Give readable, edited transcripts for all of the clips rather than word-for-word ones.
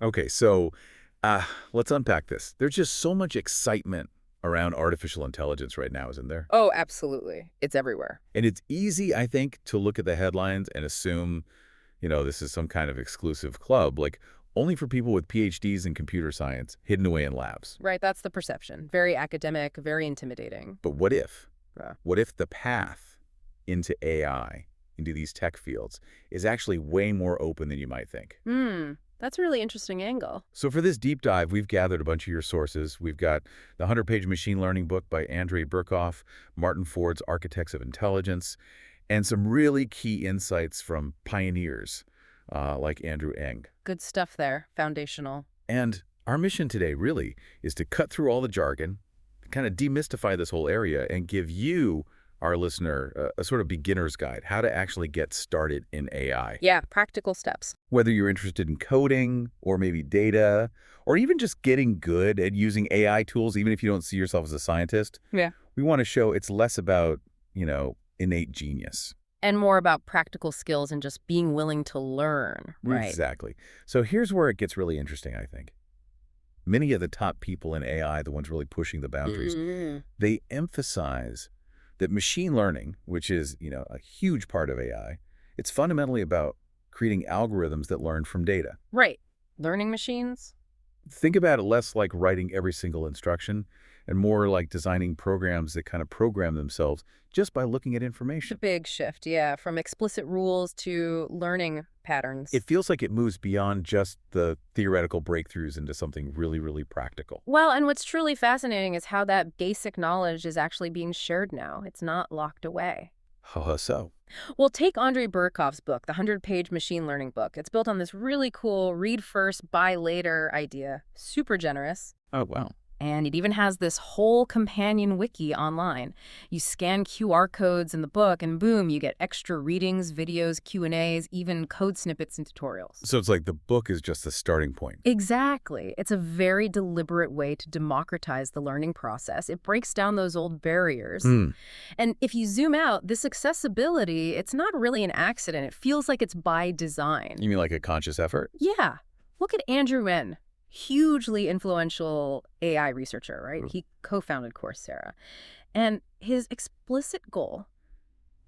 Okay, so let's unpack this. There's just so much excitement around artificial intelligence right now, isn't there? Oh, absolutely. It's everywhere. And it's easy, I think, to look at the headlines and assume, this is some kind of exclusive club, like only for people with PhDs in computer science hidden away in labs. Right, that's the perception. Very academic, very intimidating. But what if? Yeah. What if the path into AI, into these tech fields, is actually way more open than you might think? That's a really interesting angle. So for this deep dive, we've gathered a bunch of your sources. We've got the 100-page machine learning book by Andrei Burkhoff, Martin Ford's Architects of Intelligence, and some really key insights from pioneers like Andrew Ng. Good stuff there. Foundational. And our mission today really is to cut through all the jargon, kind of demystify this whole area, and give you, our listener, a sort of beginner's guide, how to actually get started in AI. Yeah, practical steps. Whether you're interested in coding or maybe data, or even just getting good at using AI tools, even if you don't see yourself as a scientist, Yeah. we want to show it's less about, innate genius. And more about practical skills and just being willing to learn. Right. Exactly. So here's where it gets really interesting, I think. Many of the top people in AI, the ones really pushing the boundaries, they emphasize that machine learning, which is, a huge part of AI, it's fundamentally about creating algorithms that learn from data. Right. Learning machines? Think about it less like writing every single instruction and more like designing programs that kind of program themselves just by looking at It's a information. big shift, yeah, from explicit rules to learning patterns. It feels like it moves beyond just the theoretical breakthroughs into something really, really practical. Well, and what's truly fascinating is how that basic knowledge is actually being shared now. It's not locked away. How so? Well, take Andrei Burkhoff's book, the 100-page machine learning book. It's built on this really cool read first, buy later idea. Super generous. Oh, wow. And it even has this whole companion wiki online. You scan QR codes in the book, and boom, you get extra readings, videos, Q&As, even code snippets and tutorials. So it's like the book is just the starting point. Exactly. It's a very deliberate way to democratize the learning process. It breaks down those old barriers. Hmm. And if you zoom out, this accessibility, it's not really an accident. It feels like it's by design. You mean like a conscious effort? Yeah. Look at Andrew Ng, hugely influential AI researcher, right? He co-founded Coursera. And his explicit goal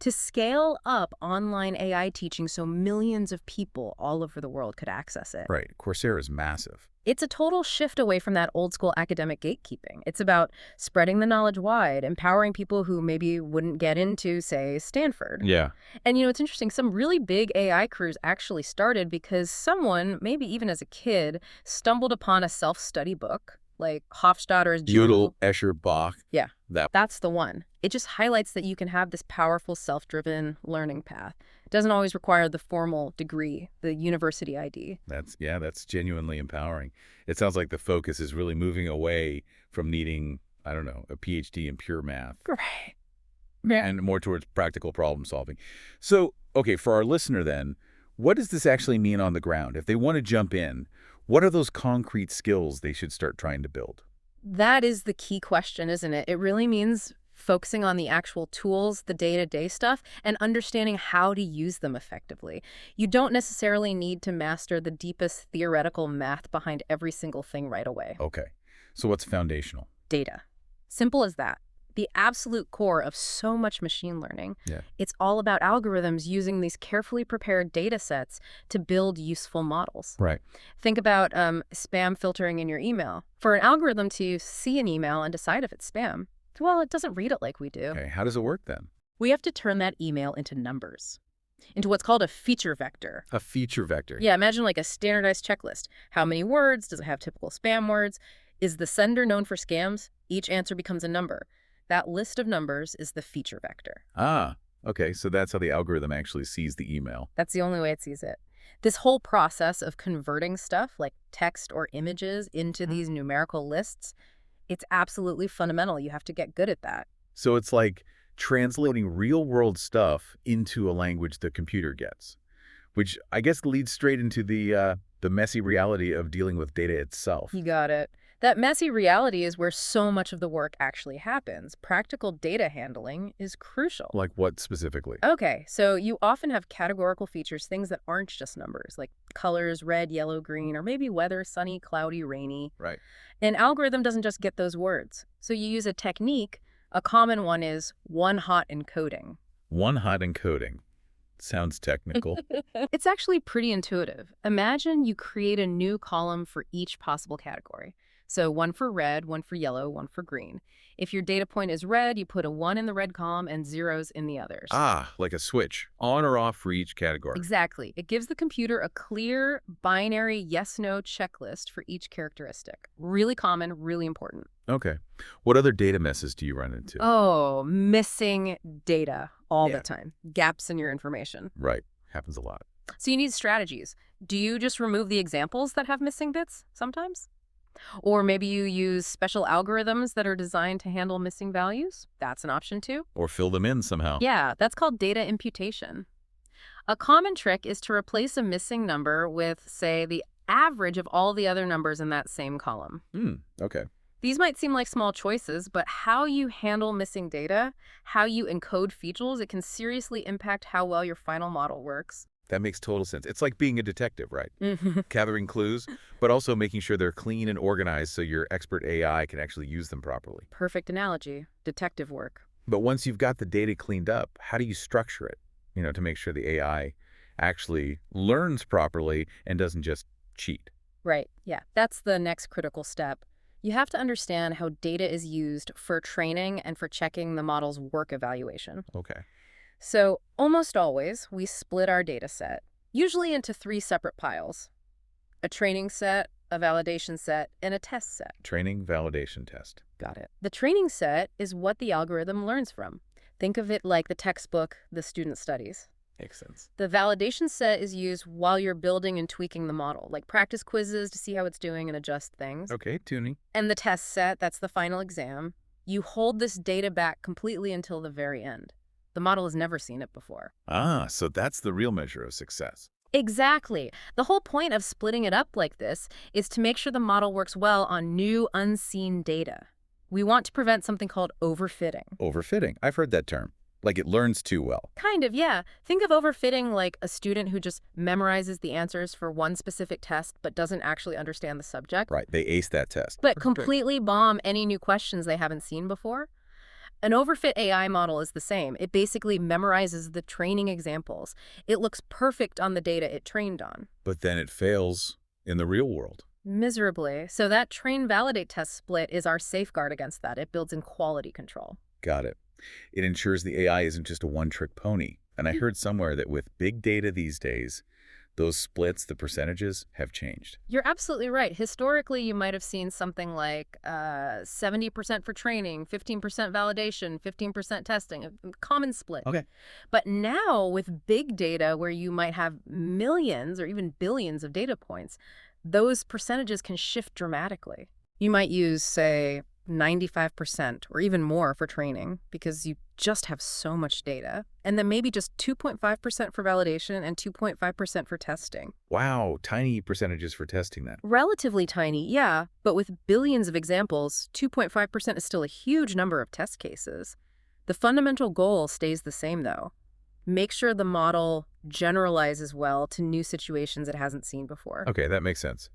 to scale up online AI teaching so millions of people all over the world could access it. Right. Coursera is massive. It's a total shift away from that old school academic gatekeeping. It's about spreading the knowledge wide, empowering people who maybe wouldn't get into, say, Stanford. Yeah. And it's interesting, some really big AI crews actually started because someone, maybe even as a kid, stumbled upon a self-study book, like Hofstadter's Yodel, journal. Escher, Bach. Yeah, That. that's the one. It just highlights that you can have this powerful self-driven learning path. It doesn't always require the formal degree, the university ID. That's genuinely empowering. It sounds like the focus is really moving away from needing, I don't know, a PhD in pure math Right. Yeah. and more towards practical problem solving. So, okay, for our listener then, what does this actually mean on the ground? If they want to jump in, what are those concrete skills they should start trying to build? That is the key question, isn't it? It really means focusing on the actual tools, the day-to-day stuff, and understanding how to use them effectively. You don't necessarily need to master the deepest theoretical math behind every single thing right away. Okay, so what's foundational? Data. Simple as that. The absolute core of so much machine learning. Yeah. It's all about algorithms using these carefully prepared data sets to build useful models. Right. Think about spam filtering in your email. For an algorithm to see an email and decide if it's spam, well, it doesn't read it like we do. Okay, how does it work then? We have to turn that email into numbers, into what's called a feature vector. A feature vector. Yeah, imagine like a standardized checklist. How many words? Does it have typical spam words? Is the sender known for scams? Each answer becomes a number. That list of numbers is the feature vector. Ah, okay, so that's how the algorithm actually sees the email. That's the only way it sees it. This whole process of converting stuff like text or images into these numerical lists, it's absolutely fundamental. You have to get good at that. So it's like translating real-world stuff into a language the computer gets, which I guess leads straight into the messy reality of dealing with data itself. You got it. That messy reality is where so much of the work actually happens. Practical data handling is crucial. Like what specifically? Okay, so you often have categorical features, things that aren't just numbers, like colors, red, yellow, green, or maybe weather, sunny, cloudy, rainy. Right. An algorithm doesn't just get those words. So you use a technique. A common one is one-hot encoding. One-hot encoding. Sounds technical. It's actually pretty intuitive. Imagine you create a new column for each possible category. So one for red, one for yellow, one for green. If your data point is red, you put a 1 in the red column and zeros in the others. Ah, like a switch, on or off for each category. Exactly. It gives the computer a clear, binary yes-no checklist for each characteristic. Really common, really important. Okay. What other data messes do you run into? Oh, missing data all Yeah. the time. Gaps in your information. Right. Happens a lot. So you need strategies. Do you just remove the examples that have missing bits sometimes? Or maybe you use special algorithms that are designed to handle missing values? That's an option too. Or fill them in somehow. Yeah, that's called data imputation. A common trick is to replace a missing number with, say, the average of all the other numbers in that same column. Okay. These might seem like small choices, but how you handle missing data, how you encode features, it can seriously impact how well your final model works. That makes total sense. It's like being a detective, right? Gathering clues, but also making sure they're clean and organized so your expert AI can actually use them properly. Perfect analogy. Detective work. But once you've got the data cleaned up, how do you structure it, to make sure the AI actually learns properly and doesn't just cheat? Right. Yeah, that's the next critical step. You have to understand how data is used for training and for checking the model's work evaluation. Okay. So almost always, we split our data set, usually into 3 separate piles. A training set, a validation set, and a test set. Training, validation, test. Got it. The training set is what the algorithm learns from. Think of it like the textbook the student studies. Makes sense. The validation set is used while you're building and tweaking the model, like practice quizzes to see how it's doing and adjust things. Okay, tuning. And the test set, that's the final exam. You hold this data back completely until the very end. The model has never seen it before. Ah, so that's the real measure of success. Exactly. The whole point of splitting it up like this is to make sure the model works well on new, unseen data. We want to prevent something called overfitting. Overfitting. I've heard that term. Like it learns too well. Kind of, yeah. Think of overfitting like a student who just memorizes the answers for one specific test but doesn't actually understand the subject. Right, they ace that test. But completely bomb any new questions they haven't seen before. An overfit AI model is the same. It basically memorizes the training examples. It looks perfect on the data it trained on. But then it fails in the real world. Miserably. So that train-validate test split is our safeguard against that. It builds in quality control. Got it. It ensures the AI isn't just a one-trick pony. And I heard somewhere that with big data these days, those splits, the percentages, have changed. You're absolutely right. Historically, you might have seen something like 70% for training, 15% validation, 15% testing, a common split. Okay. But now with big data where you might have millions or even billions of data points, those percentages can shift dramatically. You might use, say, 95% or even more for training because you just have so much data. And then maybe just 2.5% for validation and 2.5% for testing. Wow, tiny percentages for testing that. Relatively tiny, yeah, but with billions of examples, 2.5% is still a huge number of test cases. The fundamental goal stays the same, though. Make sure the model generalizes well to new situations it hasn't seen before. Okay, that makes sense.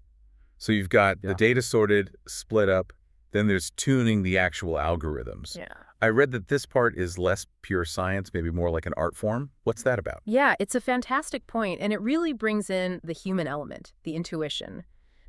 So you've got the data sorted, split up, then there's tuning the actual algorithms. Yeah. I read that this part is less pure science, maybe more like an art form. What's that about? Yeah, it's a fantastic point, and it really brings in the human element, the intuition.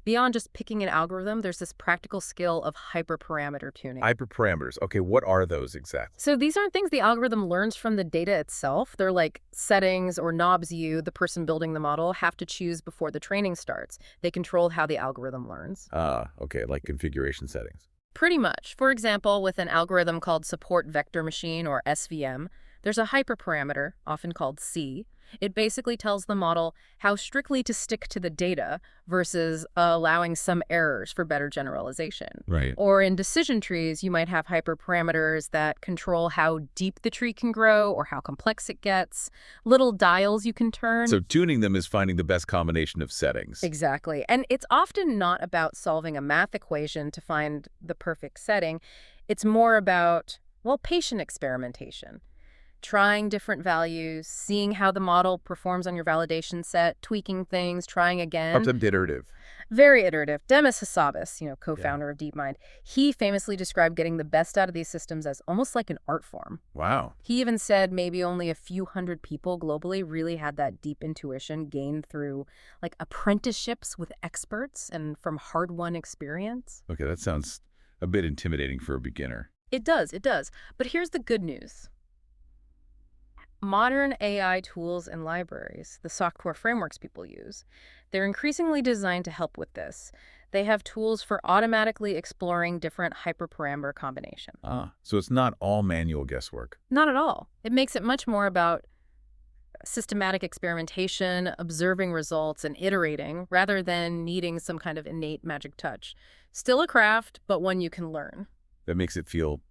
Beyond just picking an algorithm, there's this practical skill of hyperparameter tuning. Hyperparameters. Okay, what are those exactly? So these aren't things the algorithm learns from the data itself. They're like settings or knobs you, the person building the model, have to choose before the training starts. They control how the algorithm learns. Ah, okay, like configuration settings. Pretty much. For example, with an algorithm called support vector machine or SVM, there's a hyperparameter, often called C, It basically tells the model how strictly to stick to the data versus allowing some errors for better generalization. Right. Or in decision trees, you might have hyperparameters that control how deep the tree can grow or how complex it gets, little dials you can turn. So tuning them is finding the best combination of settings. Exactly. And it's often not about solving a math equation to find the perfect setting. It's more about, well, patient experimentation. Trying different values, seeing how the model performs on your validation set, tweaking things, trying again. Iterative. Very iterative. Demis Hassabis, co-founder of DeepMind, he famously described getting the best out of these systems as almost like an art form. Wow. He even said maybe only a few hundred people globally really had that deep intuition gained through like apprenticeships with experts and from hard-won experience. Okay, that sounds a bit intimidating for a beginner. It does. But here's the good news. Modern AI tools and libraries, the software frameworks people use, they're increasingly designed to help with this. They have tools for automatically exploring different hyperparameter combinations. So it's not all manual guesswork. Not at all. It makes it much more about systematic experimentation, observing results, and iterating, rather than needing some kind of innate magic touch. Still a craft, but one you can learn. That makes it feel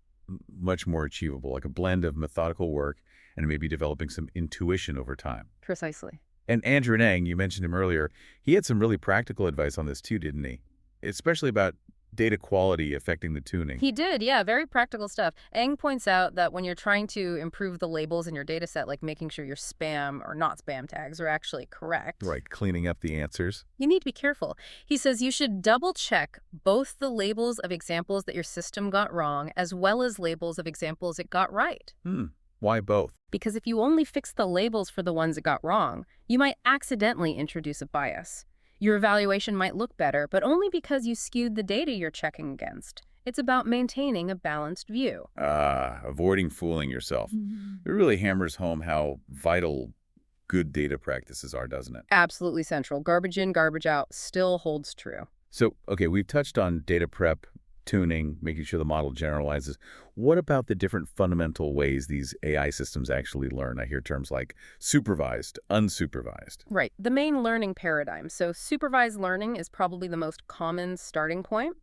much more achievable, like a blend of methodical work and maybe developing some intuition over time. Precisely. And Andrew Ng, you mentioned him earlier, he had some really practical advice on this too, didn't he? Especially about data quality affecting the tuning. He did, yeah, very practical stuff. Eng points out that when you're trying to improve the labels in your data set, like making sure your spam or not spam tags are actually correct. Right, cleaning up the answers. You need to be careful. He says you should double check both the labels of examples that your system got wrong as well as labels of examples it got right. Why both? Because if you only fix the labels for the ones it got wrong, you might accidentally introduce a bias. Your evaluation might look better, but only because you skewed the data you're checking against. It's about maintaining a balanced view. Avoiding fooling yourself. It really hammers home how vital good data practices are, doesn't it? Absolutely central. Garbage in, garbage out still holds true. So, okay, we've touched on data prep, tuning, making sure the model generalizes. What about the different fundamental ways these AI systems actually learn? I hear terms like supervised, unsupervised. Right. The main learning paradigm. So supervised learning is probably the most common starting point.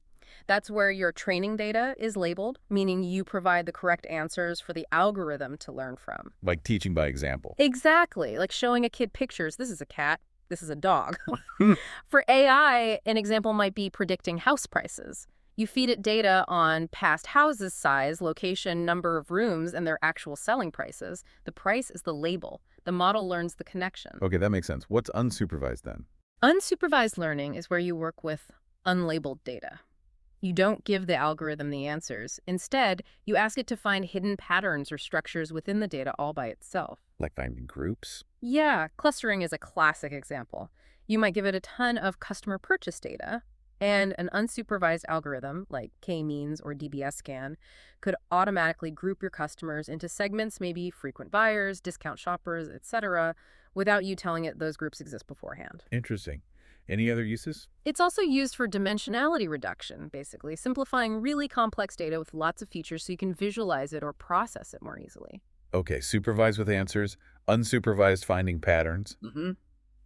That's where your training data is labeled, meaning you provide the correct answers for the algorithm to learn from. Like teaching by example. Exactly. Like showing a kid pictures. This is a cat. This is a dog. For AI, an example might be predicting house prices. You feed it data on past houses' size, location, number of rooms, and their actual selling prices. The price is the label. The model learns the connection. Okay, that makes sense. What's unsupervised then? Unsupervised learning is where you work with unlabeled data. You don't give the algorithm the answers. Instead, you ask it to find hidden patterns or structures within the data all by itself. Like finding groups? Yeah, clustering is a classic example. You might give it a ton of customer purchase data, and an unsupervised algorithm, like K-means or DBS scan, could automatically group your customers into segments, maybe frequent buyers, discount shoppers, etc., without you telling it those groups exist beforehand. Interesting. Any other uses? It's also used for dimensionality reduction, basically, simplifying really complex data with lots of features so you can visualize it or process it more easily. Okay, supervised with answers, unsupervised finding patterns.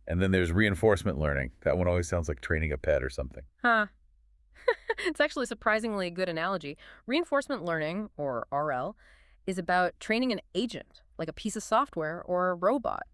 And then there's reinforcement learning. That one always sounds like training a pet or something. Huh. It's actually a surprisingly good analogy. Reinforcement learning, or RL, is about training an agent, like a piece of software or a robot,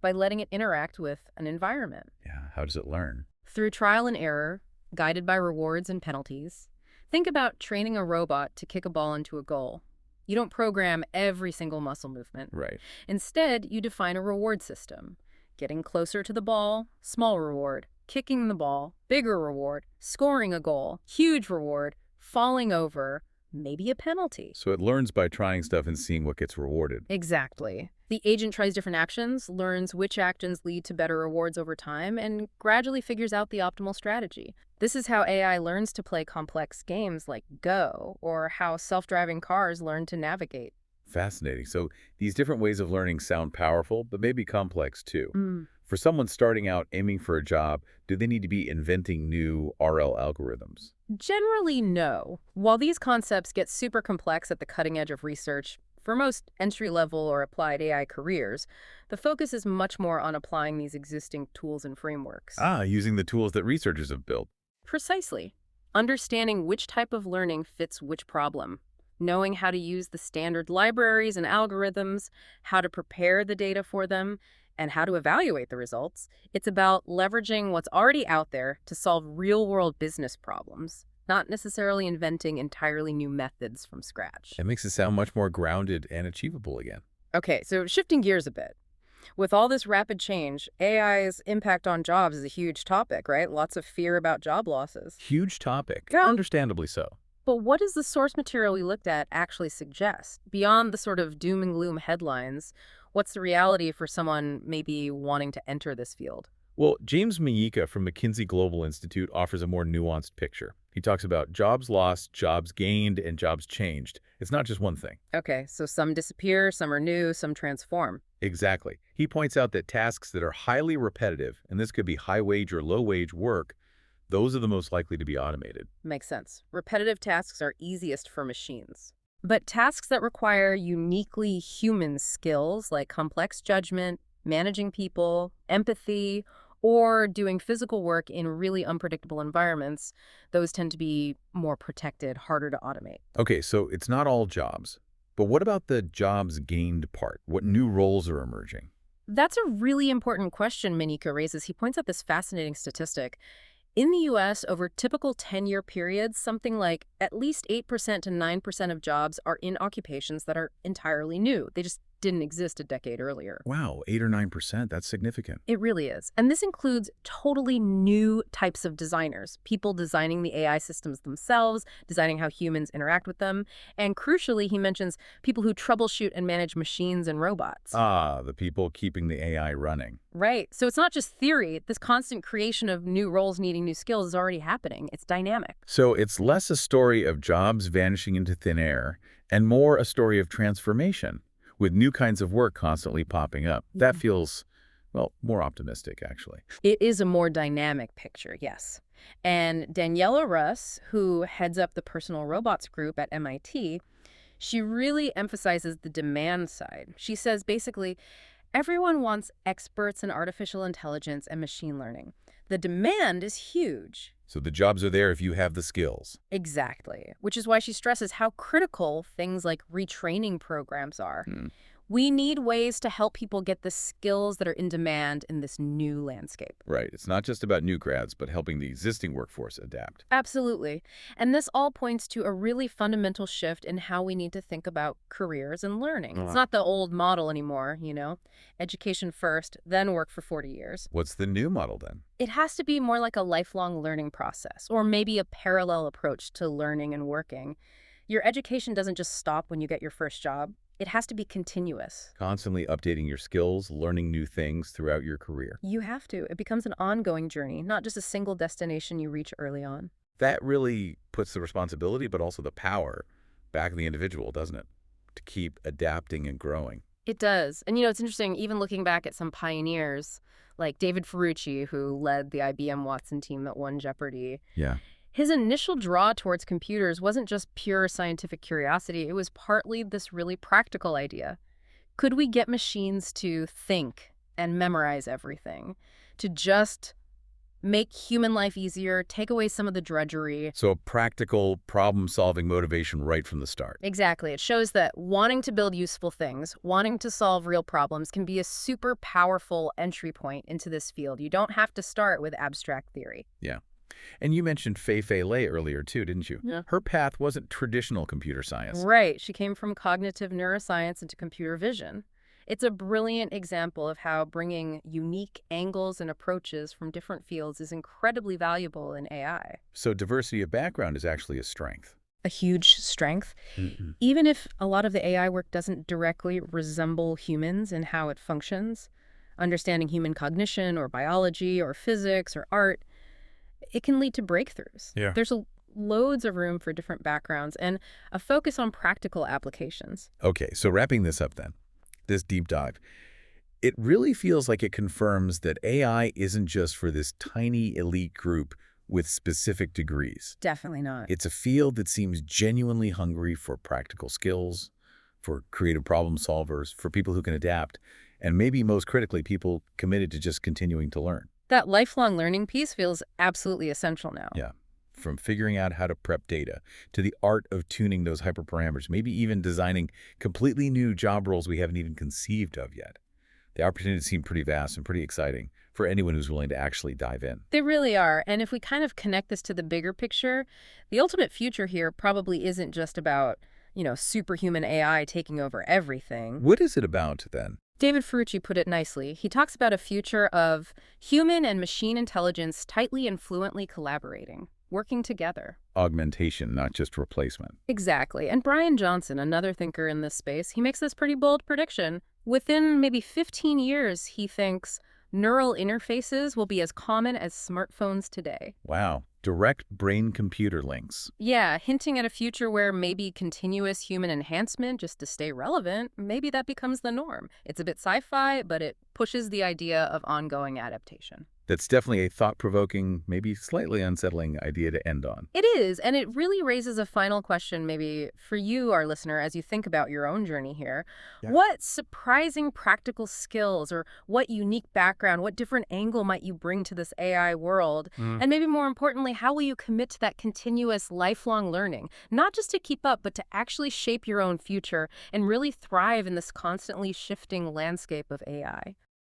by letting it interact with an environment. Yeah, how does it learn? Through trial and error, guided by rewards and penalties. Think about training a robot to kick a ball into a goal. You don't program every single muscle movement. Right. Instead, you define a reward system. Getting closer to the ball, small reward. Kicking the ball, bigger reward. Scoring a goal, huge reward. Falling over, maybe a penalty. So it learns by trying stuff and seeing what gets rewarded. Exactly. The agent tries different actions, learns which actions lead to better rewards over time, and gradually figures out the optimal strategy. This is how AI learns to play complex games like Go, or how self-driving cars learn to navigate. Fascinating. So these different ways of learning sound powerful, but maybe complex too. For someone starting out aiming for a job, do they need to be inventing new RL algorithms? Generally, no. While these concepts get super complex at the cutting edge of research, for most entry-level or applied AI careers, The focus is much more on applying these existing tools and frameworks. Using the tools that researchers have built. Precisely. Understanding which type of learning fits which problem. Knowing how to use the standard libraries and algorithms, how to prepare the data for them, and how to evaluate the results. It's about leveraging what's already out there to solve real-world business problems, not necessarily inventing entirely new methods from scratch. It makes it sound much more grounded and achievable again. Okay, so shifting gears a bit. With all this rapid change, AI's impact on jobs is a huge topic, right? Lots of fear about job losses. Huge topic. Yeah. Understandably so. But what does the source material we looked at actually suggest? Beyond the sort of doom and gloom headlines, what's the reality for someone maybe wanting to enter this field? Well, James Mayika from McKinsey Global Institute offers a more nuanced picture. He talks about jobs lost, jobs gained, and jobs changed. It's not just one thing. Okay, so some disappear, some are new, some transform. Exactly. He points out that tasks that are highly repetitive, and this could be high-wage or low-wage work, those are the most likely to be automated. Makes sense. Repetitive tasks are easiest for machines. But tasks that require uniquely human skills, like complex judgment, managing people, empathy, or doing physical work in really unpredictable environments, those tend to be more protected, harder to automate. Okay, so it's not all jobs. But what about the jobs gained part? What new roles are emerging? That's a really important question Manika raises. He points out this fascinating statistic. In the U.S., over typical 10-year periods, something like at least 8% to 9% of jobs are in occupations that are entirely new. They just didn't exist a decade earlier. Wow, 8 or 9%, that's significant. It really is. And this includes totally new types of designers, people designing the AI systems themselves, designing how humans interact with them. And crucially, he mentions people who troubleshoot and manage machines and robots. The people keeping the AI running. Right. So it's not just theory. This constant creation of new roles needing new skills is already happening. It's dynamic. So it's less a story of jobs vanishing into thin air and more a story of transformation, with new kinds of work constantly popping up. That feels, well, more optimistic, actually. It is a more dynamic picture, yes. And Daniela Russ, who heads up the personal robots group at MIT, she really emphasizes the demand side. She says, basically, everyone wants experts in artificial intelligence and machine learning. The demand is huge. So the jobs are there if you have the skills. Exactly, which is why she stresses how critical things like retraining programs are. We need ways to help people get the skills that are in demand in this new landscape. Right. It's not just about new grads, but helping the existing workforce adapt. Absolutely. And this all points to a really fundamental shift in how we need to think about careers and learning. It's not the old model anymore, you know? Education first, then work for 40 years. What's the new model then? It has to be more like a lifelong learning process, or maybe a parallel approach to learning and working. Your education doesn't just stop when you get your first job. It has to be continuous. Constantly updating your skills, learning new things throughout your career. You have to. It becomes an ongoing journey, not just a single destination you reach early on. That really puts the responsibility, but also the power back in the individual, doesn't it? To keep adapting and growing. It does. And, you know, it's interesting, even looking back at some pioneers, like David Ferrucci, who led the IBM Watson team that won Jeopardy. Yeah. His initial draw towards computers wasn't just pure scientific curiosity. It was partly this really practical idea. Could we get machines to think and memorize everything, to just make human life easier, take away some of the drudgery? So a practical problem-solving motivation right from the start. Exactly. It shows that wanting to build useful things, wanting to solve real problems can be a super powerful entry point into this field. You don't have to start with abstract theory. Yeah. And you mentioned Fei-Fei Lei earlier, too, didn't you? Yeah. Her path wasn't traditional computer science. Right. She came from cognitive neuroscience into computer vision. It's a brilliant example of how bringing unique angles and approaches from different fields is incredibly valuable in AI. So diversity of background is actually a strength. A huge strength. Even if a lot of the AI work doesn't directly resemble humans in how it functions, understanding human cognition or biology or physics or art, it can lead to breakthroughs. Yeah. There's loads of room for different backgrounds and a focus on practical applications. Okay, so wrapping this up then, this deep dive, it really feels like it confirms that AI isn't just for this tiny elite group with specific degrees. Definitely not. It's a field that seems genuinely hungry for practical skills, for creative problem solvers, for people who can adapt. And maybe most critically, people committed to just continuing to learn. That lifelong learning piece feels absolutely essential now. Yeah. From figuring out how to prep data to the art of tuning those hyperparameters, maybe even designing completely new job roles we haven't even conceived of yet. The opportunities seem pretty vast and pretty exciting for anyone who's willing to actually dive in. They really are. And if we kind of connect this to the bigger picture, the ultimate future here probably isn't just about, superhuman AI taking over everything. What is it about, then? David Ferrucci put it nicely. He talks about a future of human and machine intelligence tightly and fluently collaborating, working together. Augmentation, not just replacement. Exactly. And Brian Johnson, another thinker in this space, he makes this pretty bold prediction. Within maybe 15 years, he thinks neural interfaces will be as common as smartphones today. Wow. Direct brain-computer links. Yeah, hinting at a future where maybe continuous human enhancement, just to stay relevant, maybe that becomes the norm. It's a bit sci-fi, but it pushes the idea of ongoing adaptation. That's definitely a thought-provoking, maybe slightly unsettling idea to end on. It is, and it really raises a final question maybe for you, our listener, as you think about your own journey here. Yeah. What surprising practical skills or what unique background, what different angle might you bring to this AI world? And maybe more importantly, how will you commit to that continuous lifelong learning? Not just to keep up, but to actually shape your own future and really thrive in this constantly shifting landscape of AI.